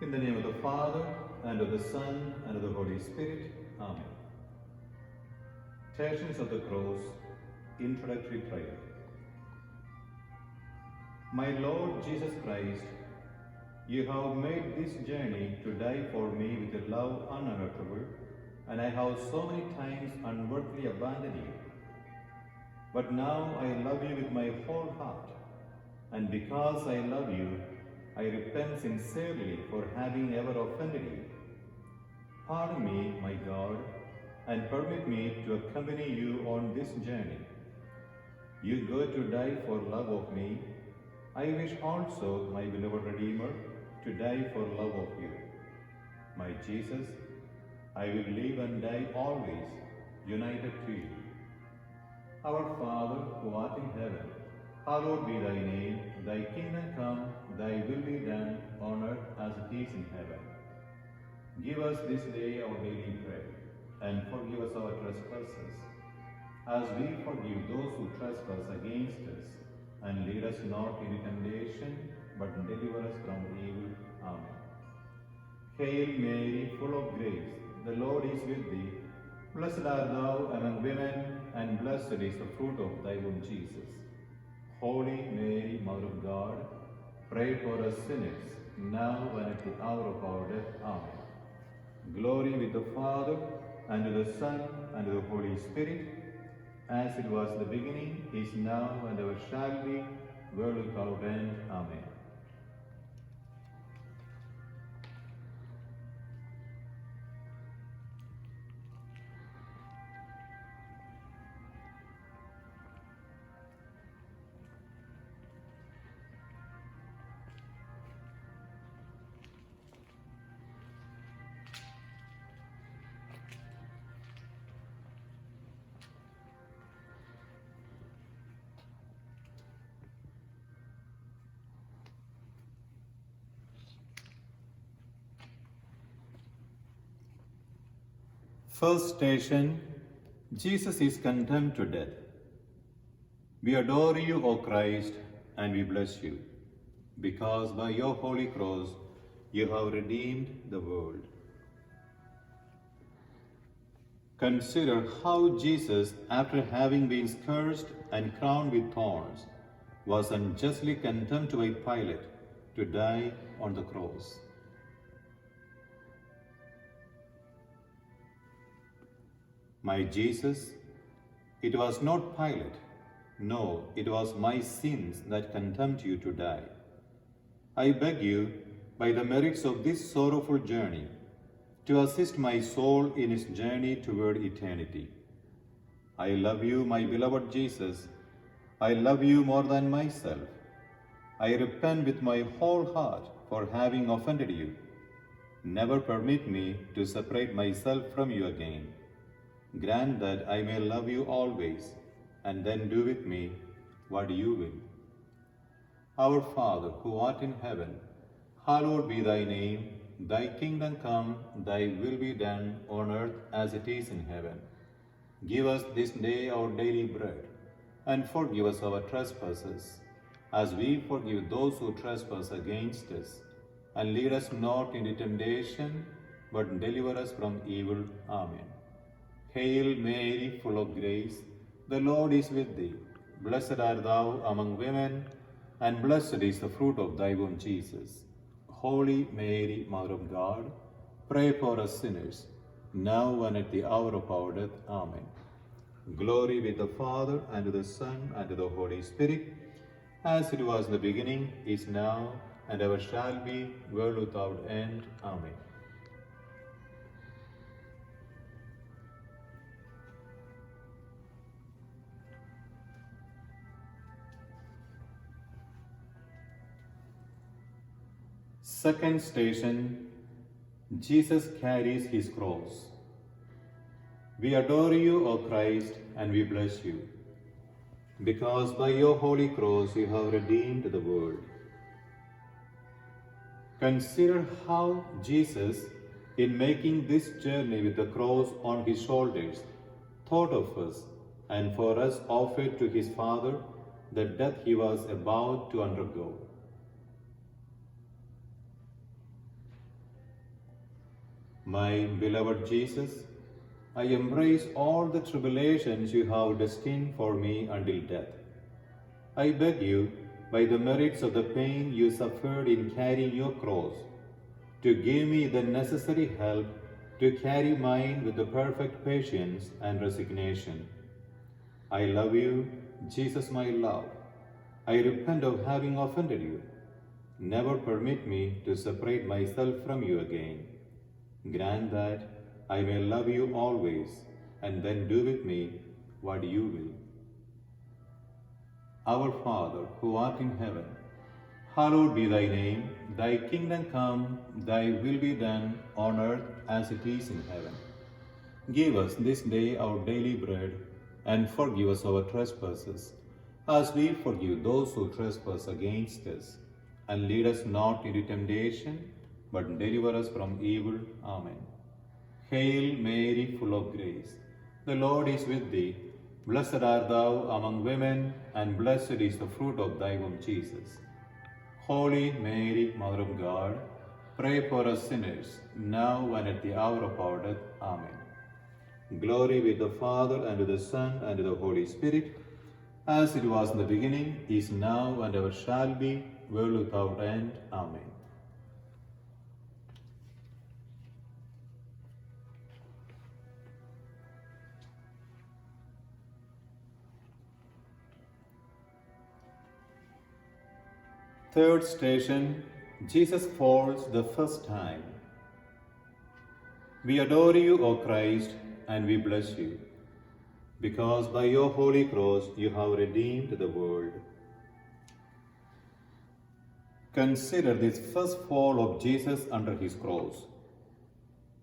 In the name of the Father, and of the Son, and of the Holy Spirit. Amen. Stations of the Cross, Introductory Prayer. My Lord Jesus Christ, you have made this journey to die for me with a love unearthable, and I have so many times unworthily abandoned you. But now I love you with my whole heart, and because I love you, I repent sincerely for having ever offended you. Pardon me, my God, and permit me to accompany you on this journey. You go to die for love of me. I wish also, my beloved Redeemer, to die for love of you. My Jesus, I will live and die always united to you. Our Father, who art in heaven, hallowed be thy name. Thy kingdom come, thy will be done on earth as it is in heaven. Give us this day our daily bread, and forgive us our trespasses, as we forgive those who trespass against us. And lead us not into temptation, but deliver us from evil. Amen. Hail Mary, full of grace, the Lord is with thee. Blessed art thou among women, and blessed is the fruit of thy womb, Jesus. Holy Mary, Mother of God, pray for us sinners, now and at the hour of our death. Amen. Glory with the Father, and to the Son, and to the Holy Spirit, as it was in the beginning, is now, and ever shall be, world without end. Amen. First station, Jesus is condemned to death. We adore you, O Christ, and we bless you, because by your holy cross you have redeemed the world. Consider how Jesus, after having been scourged and crowned with thorns, was unjustly condemned by Pilate to die on the cross. My Jesus, it was not Pilate, no, it was my sins that condemned you to die. I beg you, by the merits of this sorrowful journey, to assist my soul in its journey toward eternity. I love you, my beloved Jesus. I love you more than myself. I repent with my whole heart for having offended you. Never permit me to separate myself from you again. Grant that I may love you always, and then do with me what you will. Our Father, who art in heaven, hallowed be thy name. Thy kingdom come, thy will be done on earth as it is in heaven. Give us this day our daily bread, and forgive us our trespasses, as we forgive those who trespass against us. And lead us not into temptation, but deliver us from evil. Amen. Hail Mary, full of grace, the Lord is with thee. Blessed art thou among women, and blessed is the fruit of thy womb, Jesus. Holy Mary, Mother of God, pray for us sinners, now and at the hour of our death. Amen. Glory with the Father, and to the Son, and to the Holy Spirit, as it was in the beginning, is now, and ever shall be, world without end. Amen. Second station, Jesus carries his cross. We adore you, O Christ, and we bless you, because by your holy cross you have redeemed the world. Consider how Jesus, in making this journey with the cross on his shoulders, thought of us, and for us offered to his Father the death he was about to undergo. My beloved Jesus, I embrace all the tribulations you have destined for me until death. I beg you, by the merits of the pain you suffered in carrying your cross, to give me the necessary help to carry mine with the perfect patience and resignation. I love you, Jesus, my love. I repent of having offended you. Never permit me to separate myself from you again. Grant that I may love you always, and then do with me what you will. Our Father, who art in heaven, hallowed be thy name. Thy kingdom come, thy will be done on earth as it is in heaven. Give us this day our daily bread, and forgive us our trespasses, as we forgive those who trespass against us. And lead us not into temptation, but deliver us from evil. Amen. Hail Mary, full of grace, the Lord is with thee. Blessed art thou among women, and blessed is the fruit of thy womb, Jesus. Holy Mary, Mother of God, pray for us sinners, now and at the hour of our death. Amen. Glory be to the Father, and to the Son, and to the Holy Spirit, as it was in the beginning, is now, and ever shall be, world without end. Amen. Third station, Jesus falls the first time. We adore you, O Christ, and we bless you, because by your holy cross you have redeemed the world. Consider this first fall of Jesus under his cross.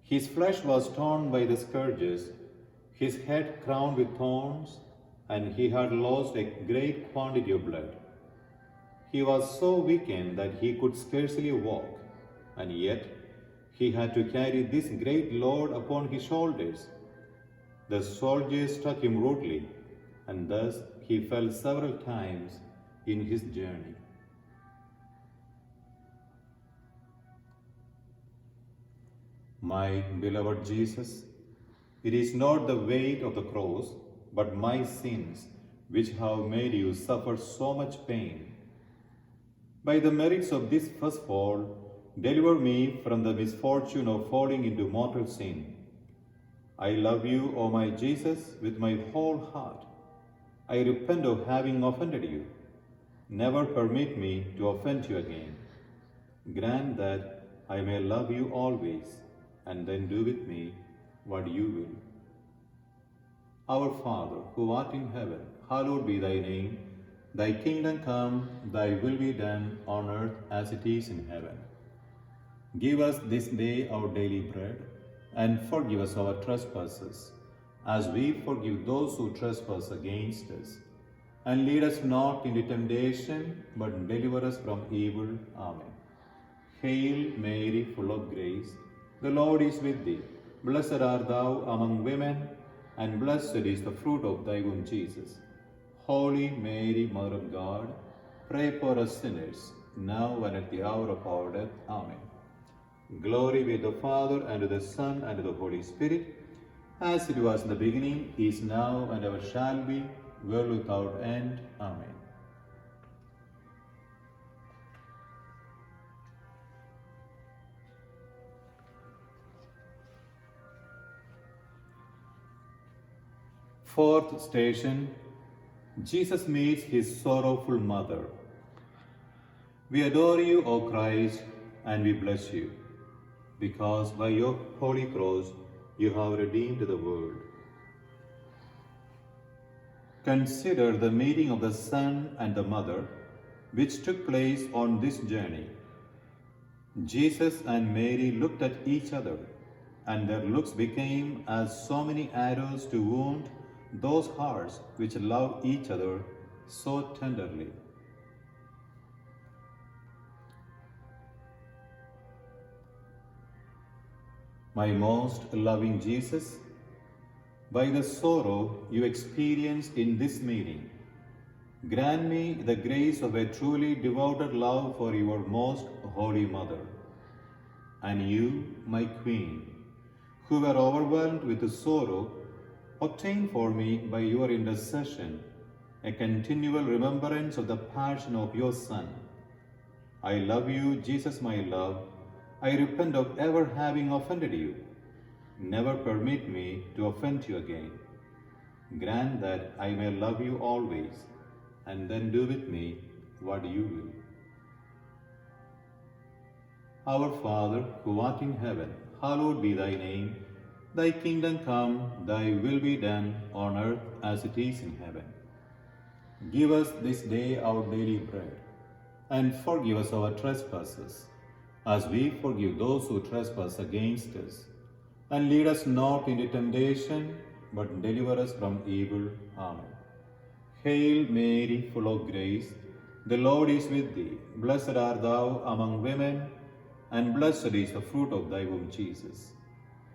His flesh was torn by the scourges, his head crowned with thorns, and he had lost a great quantity of blood. He was so weakened that he could scarcely walk, and yet he had to carry this great load upon his shoulders. The soldiers struck him rudely, and thus he fell several times in his journey. My beloved Jesus, it is not the weight of the cross, but my sins which have made you suffer so much pain. By the merits of this first fall, deliver me from the misfortune of falling into mortal sin. I love you, O my Jesus, with my whole heart. I repent of having offended you. Never permit me to offend you again. Grant that I may love you always, and then do with me what you will. Our Father, who art in heaven, hallowed be thy name. Thy kingdom come, thy will be done on earth as it is in heaven. Give us this day our daily bread, and forgive us our trespasses, as we forgive those who trespass against us. And lead us not into temptation, but deliver us from evil. Amen. Hail Mary, full of grace, the Lord is with thee. Blessed art thou among women, and blessed is the fruit of thy womb, Jesus. Holy Mary, Mother of God, pray for us sinners, now and at the hour of our death. Amen. Glory be to the Father, and to the Son, and to the Holy Spirit, as it was in the beginning, is now, and ever shall be, world without end. Amen. Fourth station, Jesus meets his sorrowful mother. We adore you, O Christ, and we bless you, because by your holy cross you have redeemed the world. Consider the meeting of the Son and the Mother, which took place on this journey. Jesus and Mary looked at each other, and their looks became as so many arrows to wound those hearts which love each other so tenderly. My most loving Jesus, by the sorrow you experienced in this meeting, grant me the grace of a truly devoted love for your most holy mother. And you, my Queen, who were overwhelmed with sorrow, obtain for me by your intercession a continual remembrance of the passion of your Son. I love you, Jesus, my love. I repent of ever having offended you. Never permit me to offend you again. Grant that I may love you always, and then do with me what you will. Our Father, who art in heaven, hallowed be thy name. Thy kingdom come, thy will be done on earth as it is in heaven. Give us this day our daily bread, and forgive us our trespasses, as we forgive those who trespass against us. And lead us not into temptation, but deliver us from evil. Amen. Hail Mary, full of grace, the Lord is with thee. Blessed art thou among women, and blessed is the fruit of thy womb, Jesus.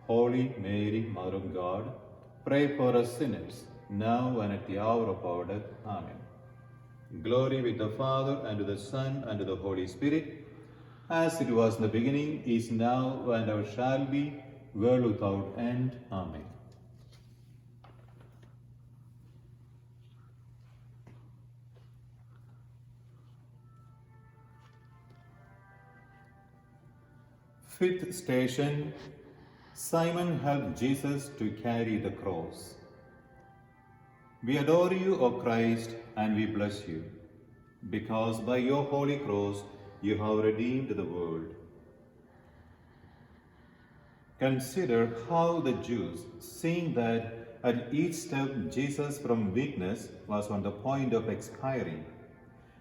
Holy Mary, Mother of God, pray for us sinners, now and at the hour of our death. Amen. Glory with the Father, and to the Son, and to the Holy Spirit, as it was in the beginning, is now, and ever shall be, world without end. Amen. Fifth station, Simon helped Jesus to carry the cross. We adore you, O Christ, and we bless you, because by your holy cross you have redeemed the world. Consider how the Jews, seeing that at each step Jesus from weakness was on the point of expiring,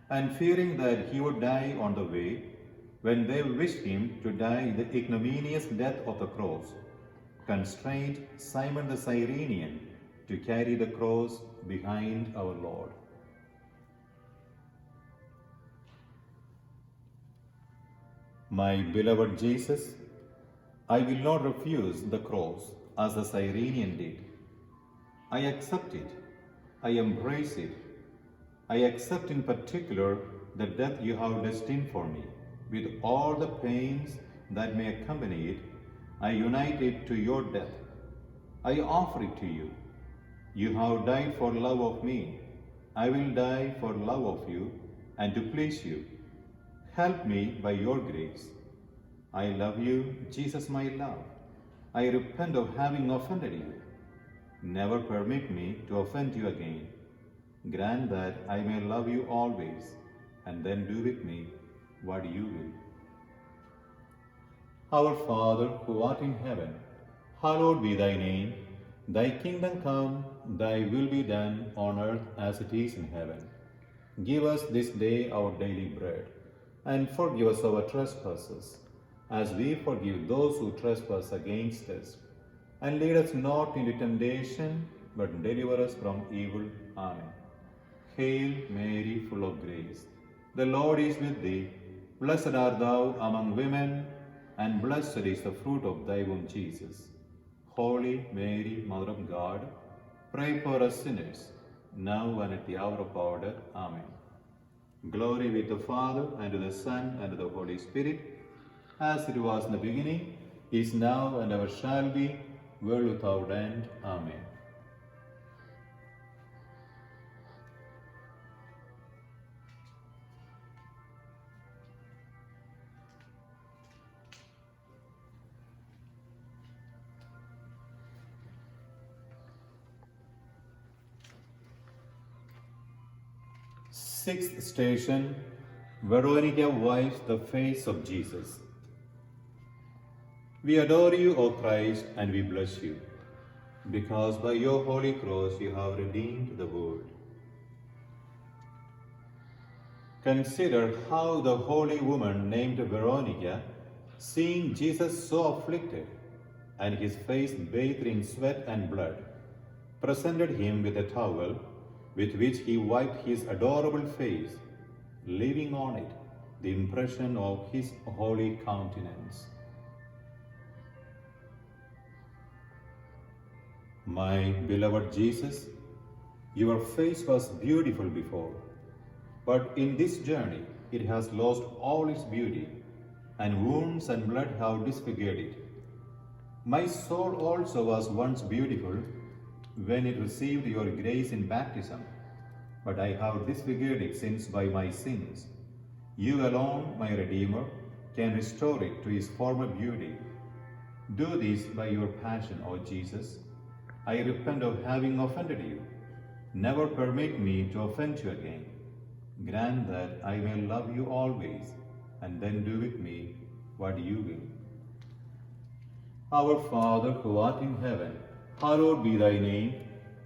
and fearing that he would die on the way, when they wished him to die the ignominious death of the cross, constrained Simon the Cyrenian to carry the cross behind our Lord. My beloved Jesus, I will not refuse the cross as the Cyrenian did. I accept it. I embrace it. I accept in particular the death you have destined for me. With all the pains that may accompany it, I unite it to your death. I offer it to you. You have died for love of me. I will die for love of you and to please you. Help me by your grace. I love you, Jesus, my love. I repent of having offended you. Never permit me to offend you again. Grant that I may love you always, and then do with me what you will. Our Father, who art in heaven, hallowed be thy name. Thy kingdom come, thy will be done on earth as it is in heaven. Give us this day our daily bread, and forgive us our trespasses, as we forgive those who trespass against us. And lead us not into temptation, but deliver us from evil. Amen. Hail Mary, full of grace, the Lord is with thee. Blessed art thou among women, and blessed is the fruit of thy womb, Jesus. Holy Mary, Mother of God, pray for us sinners, now and at the hour of our death. Amen. Glory be to the Father, and to the Son, and to the Holy Spirit, as it was in the beginning, is now, and ever shall be, world without end. Amen. Sixth station, Veronica wipes the face of Jesus. We adore you, O Christ, and we bless you, because by your holy cross you have redeemed the world. Consider how the holy woman named Veronica, seeing Jesus so afflicted, and his face bathed in sweat and blood, presented him with a towel, with which he wiped his adorable face, leaving on it the impression of his holy countenance. My beloved Jesus, your face was beautiful before, but in this journey it has lost all its beauty, and wounds and blood have disfigured it. My soul also was once beautiful when it received your grace in baptism, but I have disfigured it since by my sins. You alone, my Redeemer, can restore it to its former beauty. Do this by your passion, O Jesus. I repent of having offended you. Never permit me to offend you again. Grant that I may love you always, and then do with me what you will. Our Father who art in heaven, hallowed be thy name.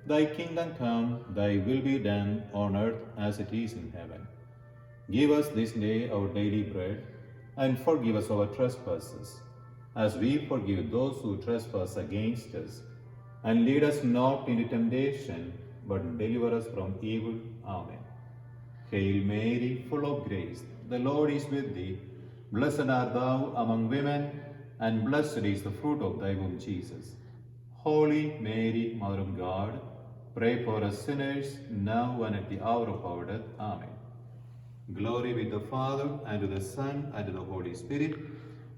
Thy kingdom come, thy will be done on earth as it is in heaven. Give us this day our daily bread, and forgive us our trespasses, as we forgive those who trespass against us. And lead us not into temptation, but deliver us from evil. Amen. Hail Mary, full of grace, the Lord is with thee. Blessed art thou among women, and blessed is the fruit of thy womb, Jesus. Holy Mary, Mother of God, pray for us sinners, now and at the hour of our death. Amen. Glory be to the Father, and to the Son, and to the Holy Spirit,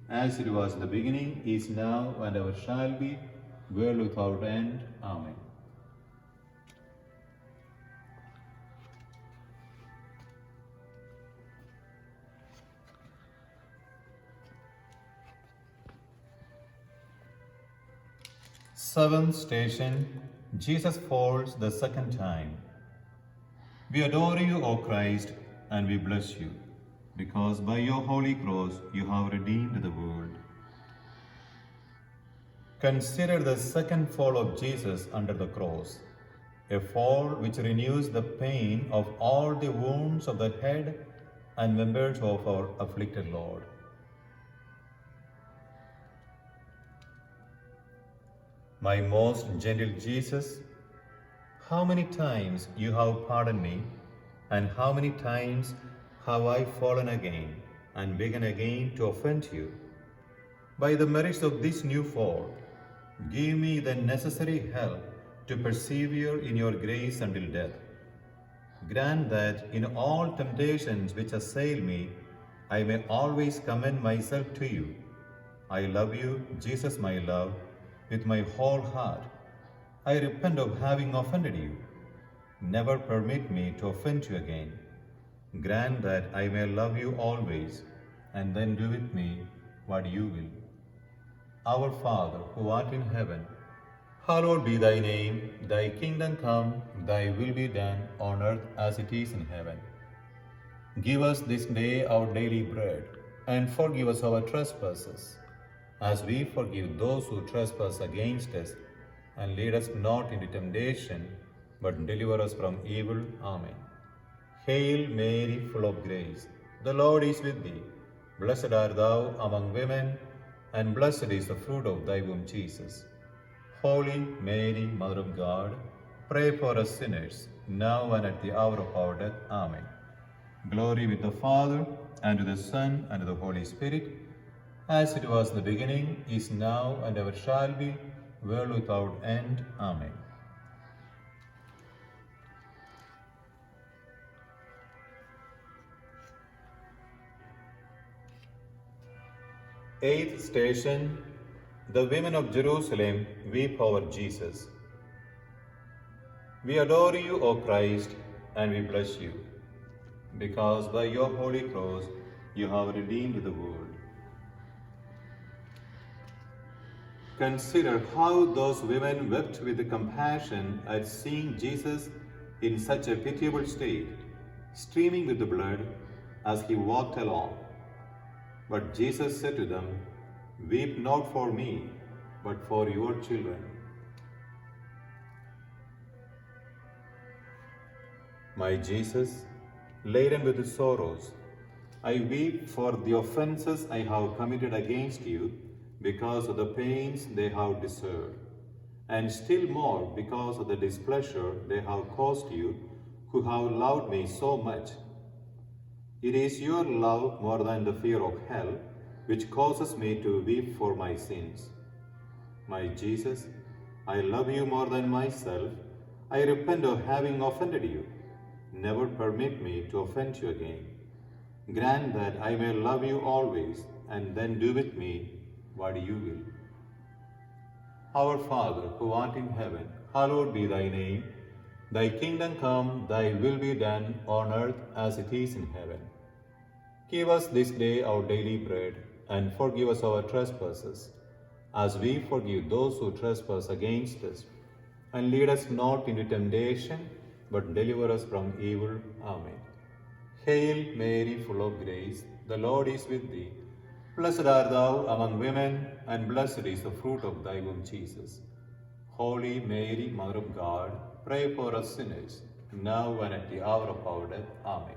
as it was in the beginning, is now, and ever shall be, world without end. Amen. Seventh station, Jesus falls the second time. We adore you, O Christ, and we bless you, because by your holy cross you have redeemed the world. Consider the second fall of Jesus under the cross, a fall which renews the pain of all the wounds of the head and members of our afflicted Lord. My most gentle Jesus, how many times you have pardoned me, and how many times have I fallen again and begun again to offend you? By the merits of this new fall, give me the necessary help to persevere in your grace until death. Grant that in all temptations which assail me, I may always commend myself to you. I love you, Jesus my love, with my whole heart. I repent of having offended you. Never permit me to offend you again. Grant that I may love you always, and then do with me what you will. Our Father, who art in heaven, hallowed be thy name. Thy kingdom come, thy will be done on earth as it is in heaven. Give us this day our daily bread, and forgive us our trespasses, as we forgive those who trespass against us. And lead us not into temptation, but deliver us from evil. Amen. Hail Mary, full of grace, the Lord is with thee. Blessed art thou among women, and blessed is the fruit of thy womb, Jesus. Holy Mary, Mother of God, pray for us sinners, now and at the hour of our death. Amen. Glory be to the Father, and to the Son, and to the Holy Spirit, as it was in the beginning, is now, and ever shall be, world without end. Amen. Eighth station, the women of Jerusalem weep over Jesus. We adore you, O Christ, and we bless you, because by your holy cross you have redeemed the world. Consider how those women wept with compassion at seeing Jesus in such a pitiable state, streaming with the blood as he walked along. But Jesus said to them, "Weep not for me, but for your children." My Jesus, laden with sorrows, I weep for the offenses I have committed against you, because of the pains they have deserved, and still more because of the displeasure they have caused you, who have loved me so much. It is your love more than the fear of hell which causes me to weep for my sins. My Jesus, I love you more than myself. I repent of having offended you. Never permit me to offend you again. Grant that I may love you always, and then do with me what you will. Our Father, who art in heaven, hallowed be thy name. Thy kingdom come, thy will be done on earth as it is in heaven. Give us this day our daily bread, and forgive us our trespasses, as we forgive those who trespass against us. And lead us not into temptation, but deliver us from evil. Amen. Hail Mary, full of grace, the Lord is with thee. Blessed art thou among women, and blessed is the fruit of thy womb, Jesus. Holy Mary, Mother of God, pray for us sinners, now and at the hour of our death. Amen.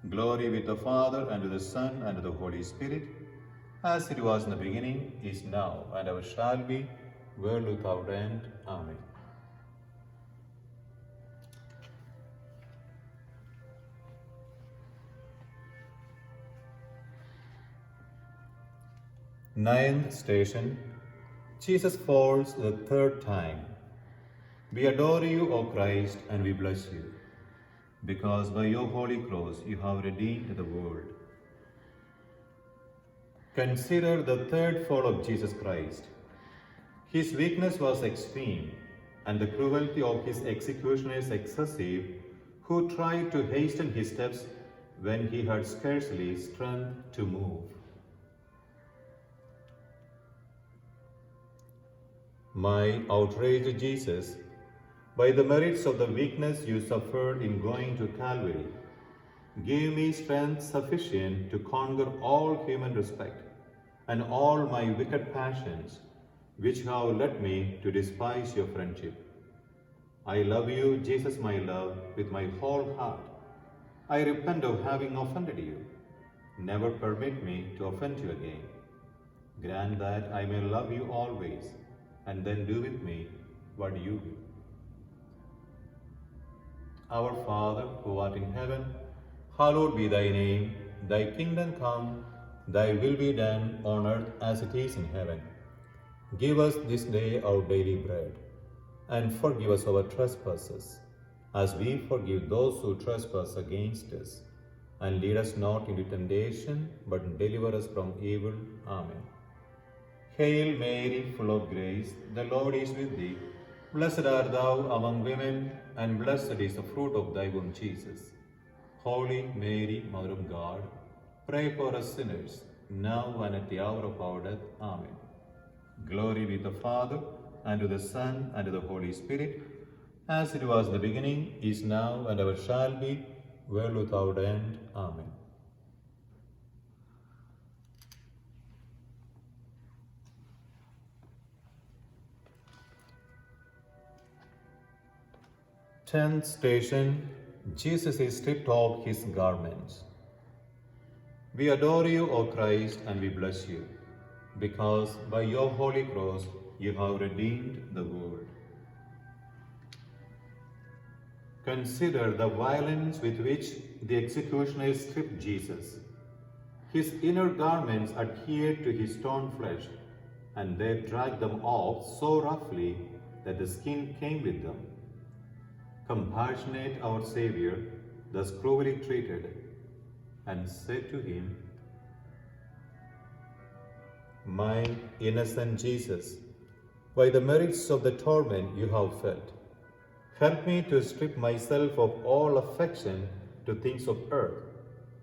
Glory be to the Father, and to the Son, and to the Holy Spirit, as it was in the beginning, is now, and ever shall be, world without end. Amen. Ninth station, Jesus falls the third time. We adore you, O Christ, and we bless you, because by your holy cross you have redeemed the world. Consider the third fall of Jesus Christ. His weakness was extreme, and the cruelty of his executioners excessive, who tried to hasten his steps when he had scarcely strength to move. My outraged Jesus, by the merits of the weakness you suffered in going to Calvary, give me strength sufficient to conquer all human respect and all my wicked passions, which have led me to despise your friendship. I love you, Jesus, my love, with my whole heart. I repent of having offended you. Never permit me to offend you again. Grant that I may love you always, and then do with me what you will. Our Father, who art in heaven, hallowed be thy name. Thy kingdom come, thy will be done on earth as it is in heaven. Give us this day our daily bread, and forgive us our trespasses, as we forgive those who trespass against us. And lead us not into temptation, but deliver us from evil. Amen. Hail Mary, full of grace, the Lord is with thee. Blessed art thou among women, and blessed is the fruit of thy womb, Jesus. Holy Mary, Mother of God, pray for us sinners, now and at the hour of our death. Amen. Glory be to the Father, and to the Son, and to the Holy Spirit, as it was in the beginning, is now, and ever shall be, world without end. Amen. Tenth station, Jesus is stripped of his garments. We adore you, O Christ, and we bless you, because by your holy cross you have redeemed the world. Consider the violence with which the executioners stripped Jesus. His inner garments adhered to his torn flesh, and they dragged them off so roughly that the skin came with them. Compassionate our Saviour, thus cruelly treated, and said to him, My innocent Jesus, by the merits of the torment you have felt, help me to strip myself of all affection to things of earth,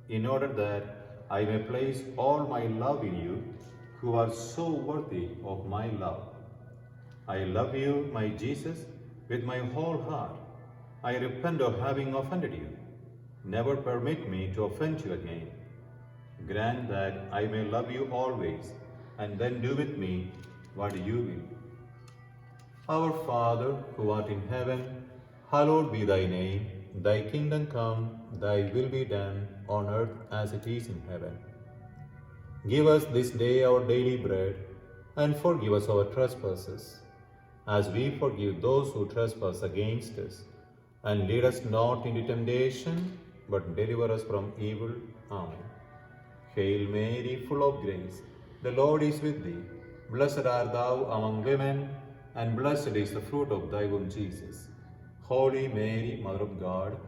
in order that I may place all my love in you, who are so worthy of my love. I love you, my Jesus, with my whole heart. I repent of having offended you. Never permit me to offend you again. Grant that I may love you always, and then do with me what you will. Our Father, who art in heaven, hallowed be thy name. Thy kingdom come, thy will be done, on earth as it is in heaven. Give us this day our daily bread, and forgive us our trespasses, as we forgive those who trespass against us. And lead us not into temptation, but deliver us from evil. Amen. Hail Mary, full of grace, the Lord is with thee. Blessed art thou among women, and blessed is the fruit of thy womb, Jesus. Holy Mary, Mother of God,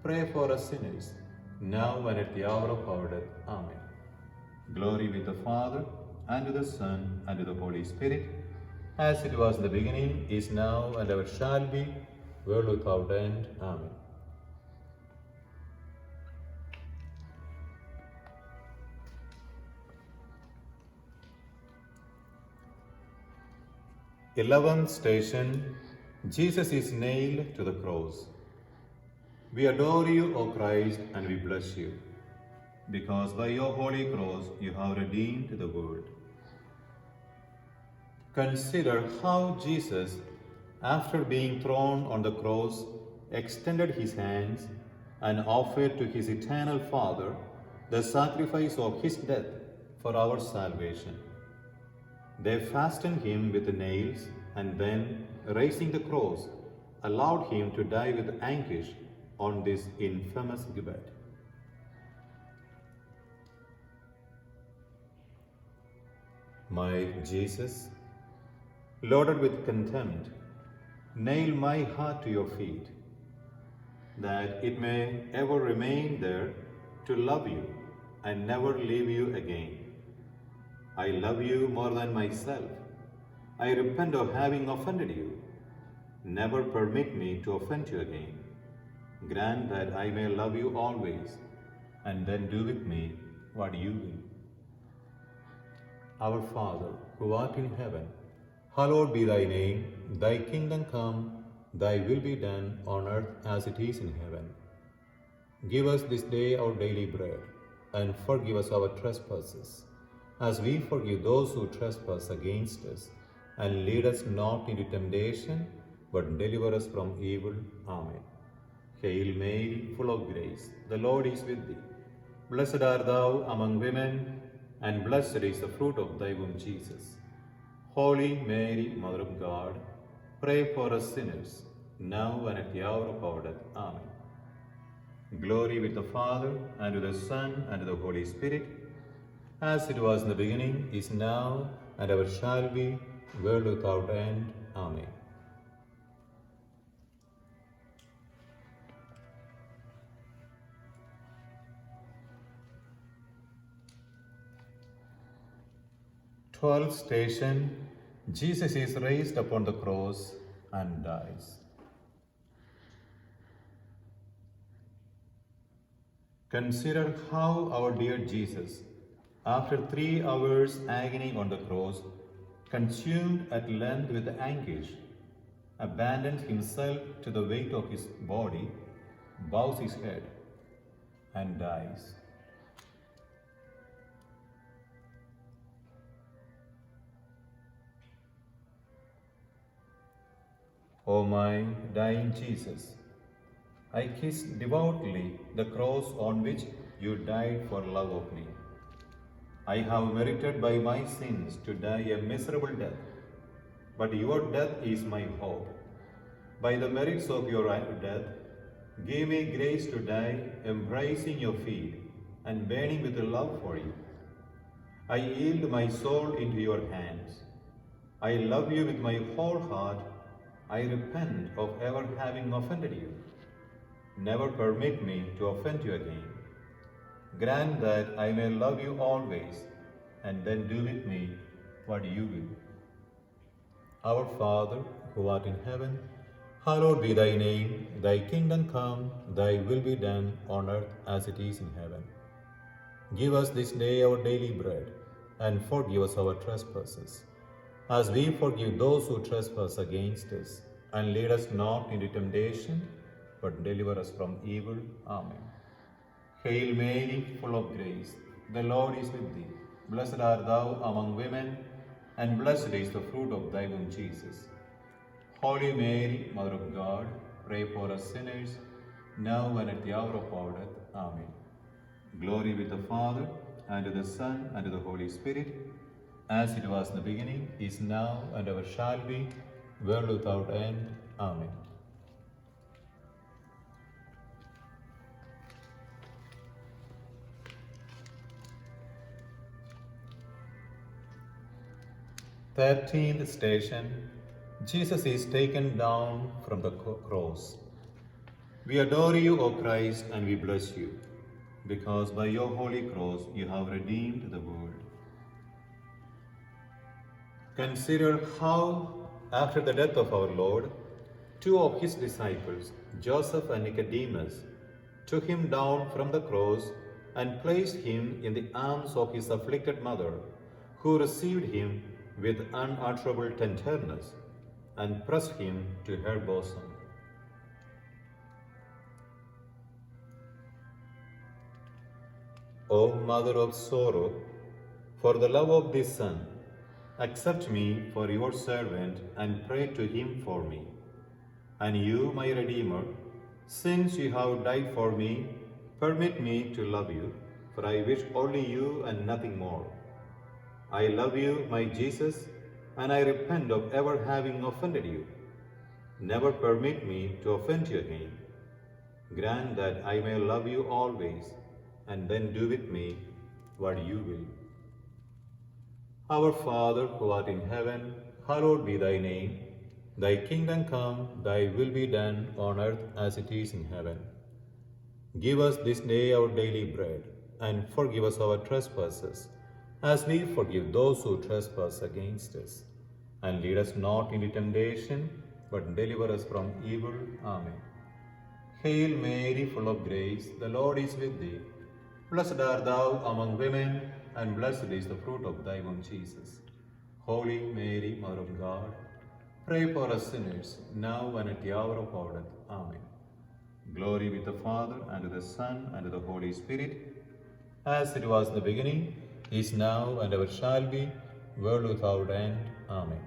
pray for us sinners, now and at the hour of our death. Amen. Glory be to the Father, and to the Son, and to the Holy Spirit, as it was in the beginning, is now, and ever shall be, world without end. Amen. Eleventh station, Jesus is nailed to the cross. We adore you, O Christ, and we bless you, because by your holy cross you have redeemed the world. Consider how Jesus, after being thrown on the cross, extended his hands and offered to his eternal Father the sacrifice of his death for our salvation. They fastened him with nails and then, raising the cross, allowed him to die with anguish on this infamous gibbet. My Jesus, loaded with contempt, nail my heart to your feet, that it may ever remain there to love you and never leave you again. I love you more than myself. I repent of having offended you. Never permit me to offend you again. Grant that I may love you always, and then do with me what you will. Our Father, who art in heaven, hallowed be thy name. Thy kingdom come, thy will be done on earth as it is in heaven. Give us this day our daily bread, and forgive us our trespasses, as we forgive those who trespass against us. And lead us not into temptation, but deliver us from evil. Amen. Hail Mary, full of grace, the Lord is with thee. Blessed art thou among women, and blessed is the fruit of thy womb, Jesus. Holy Mary, Mother of God, pray for us sinners, now and at the hour of our death. Amen. Glory with the Father, and to the Son, and to the Holy Spirit, as it was in the beginning, is now, and ever shall be, world without end. Amen. Twelfth station, Jesus is raised upon the cross and dies. Consider how our dear Jesus, after 3 hours agony on the cross, consumed at length with anguish, abandoned himself to the weight of his body, bows his head, and dies. O my dying Jesus, I kiss devoutly the cross on which you died for love of me. I have merited by my sins to die a miserable death, but your death is my hope. By the merits of your death, give me grace to die embracing your feet and burning with a love for you. I yield my soul into your hands. I love you with my whole heart. I repent of ever having offended you. Never permit me to offend you again. Grant that I may love you always, and then do with me what you will. Our Father, who art in heaven, hallowed be thy name. Thy kingdom come, thy will be done on earth as it is in heaven. Give us this day our daily bread, and forgive us our trespasses, as we forgive those who trespass against us. And lead us not into temptation, but deliver us from evil. Amen. Hail Mary, full of grace, the Lord is with thee. Blessed art thou among women, and blessed is the fruit of thy womb, Jesus. Holy Mary, Mother of God, pray for us sinners, now and at the hour of our death. Amen. Glory with the Father, and to the Son, and to the Holy Spirit, as it was in the beginning, is now, and ever shall be, world without end. Amen. Thirteenth station, Jesus is taken down from the cross. We adore you, O Christ, and we bless you, because by your holy cross you have redeemed the world. Consider how, after the death of our Lord, two of his disciples, Joseph and Nicodemus, took him down from the cross and placed him in the arms of his afflicted mother, who received him with unutterable tenderness and pressed him to her bosom. O Mother of sorrow, for the love of this Son, accept me for your servant and pray to him for me. And you, my Redeemer, since you have died for me, permit me to love you, for I wish only you and nothing more. I love you, my Jesus, and I repent of ever having offended you. Never permit me to offend you again. Grant that I may love you always, and then do with me what you will. Our Father, who art in heaven, hallowed be thy name. Thy kingdom come, thy will be done on earth as it is in heaven. Give us this day our daily bread, and forgive us our trespasses, as we forgive those who trespass against us. And lead us not into temptation, but deliver us from evil. Amen. Hail Mary, full of grace, the Lord is with thee. Blessed art thou among women, and blessed is the fruit of thy womb, Jesus. Holy Mary, Mother of God, pray for us sinners, now and at the hour of our death. Amen. Glory be to the Father, and to the Son, and to the Holy Spirit, as it was in the beginning, is now, and ever shall be, world without end. Amen.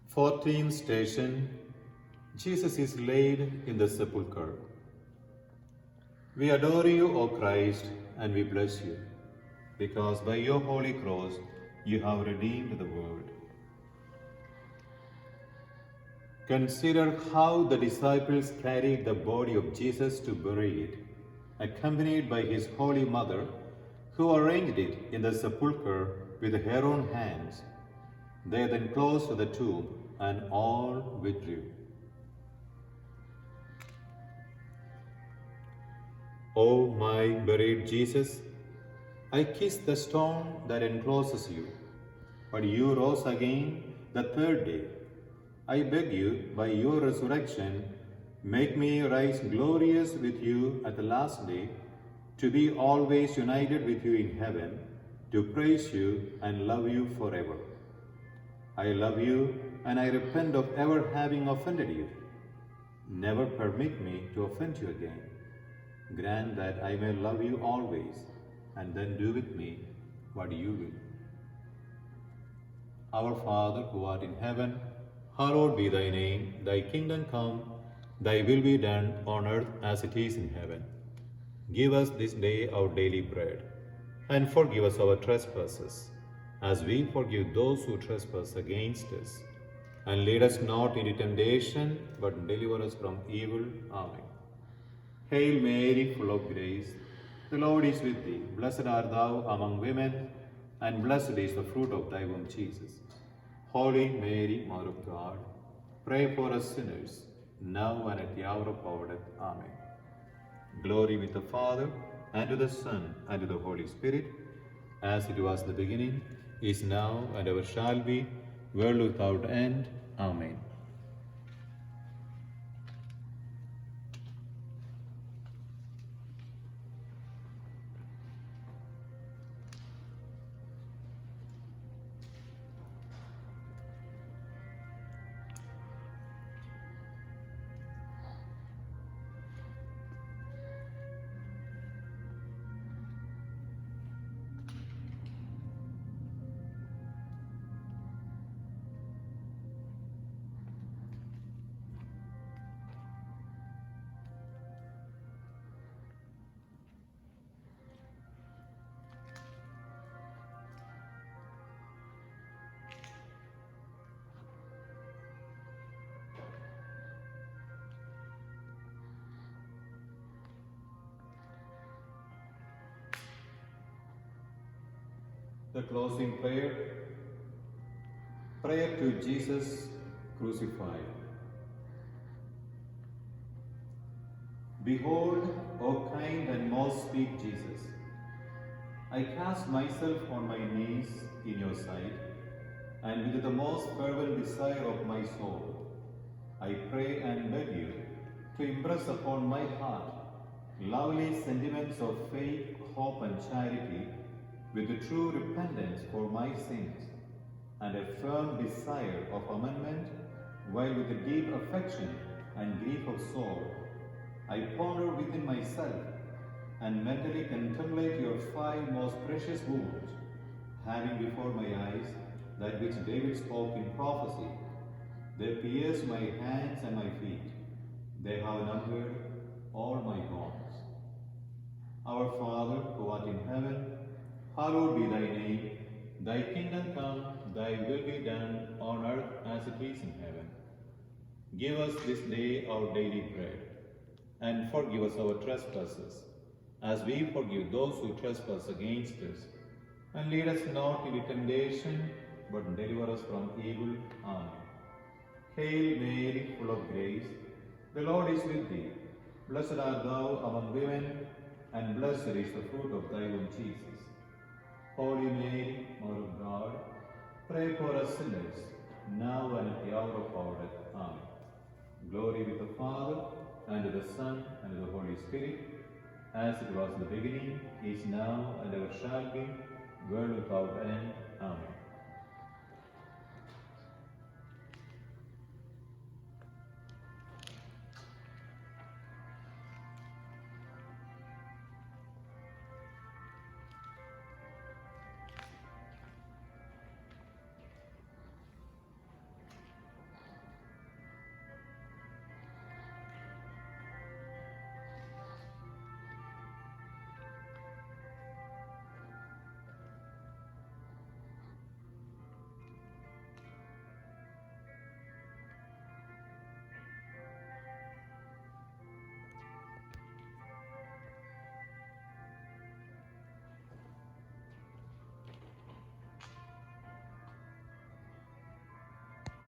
Fourteenth station, Jesus is laid in the sepulchre. We adore you, O Christ, and we bless you, because by your holy cross you have redeemed the world. Consider how the disciples carried the body of Jesus to bury it, accompanied by his holy mother, who arranged it in the sepulchre with her own hands. They then closed the tomb, and all withdrew. O my buried Jesus, I kiss the stone that encloses you, but you rose again the third day. I beg you, by your resurrection, make me rise glorious with you at the last day, to be always united with you in heaven, to praise you and love you forever. I love you, and I repent of ever having offended you. Never permit me to offend you again. Grant that I may love you always, and then do with me what you will. Our Father, who art in heaven, hallowed be thy name. Thy kingdom come, thy will be done on earth as it is in heaven. Give us this day our daily bread, and forgive us our trespasses, as we forgive those who trespass against us. And lead us not into temptation, but deliver us from evil. Amen. Hail Mary, full of grace, the Lord is with thee. Blessed art thou among women, and blessed is the fruit of thy womb, Jesus. Holy Mary, Mother of God, pray for us sinners, now and at the hour of our death. Amen. Glory be to the Father, and to the Son, and to the Holy Spirit, as it was in the beginning, is now, and ever shall be, world without end. Amen. The closing prayer. Prayer to Jesus, crucified. Behold, O kind and most sweet Jesus, I cast myself on my knees in your sight, and with the most fervent desire of my soul, I pray and beg you to impress upon my heart lovely sentiments of faith, hope, and charity, with a true repentance for my sins, and a firm desire of amendment, while with a deep affection and grief of soul, I ponder within myself and mentally contemplate your 5 most precious wounds, having before my eyes that which David spoke in prophecy. They pierced my hands and my feet. They have numbered all my bones. Our Father, who art in heaven, hallowed be thy name. Thy kingdom come, thy will be done on earth as it is in heaven. Give us this day our daily bread, and forgive us our trespasses, as we forgive those who trespass against us. And lead us not into temptation, but deliver us from evil. Amen. Hail Mary, full of grace, the Lord is with thee. Blessed art thou among women, and blessed is the fruit of thy womb, Jesus. Holy Mary, Mother of God, pray for us sinners, now and at the hour of our death. Amen. Glory be to the Father, and to the Son, and to the Holy Spirit, as it was in the beginning, is now, and ever shall be, world without end.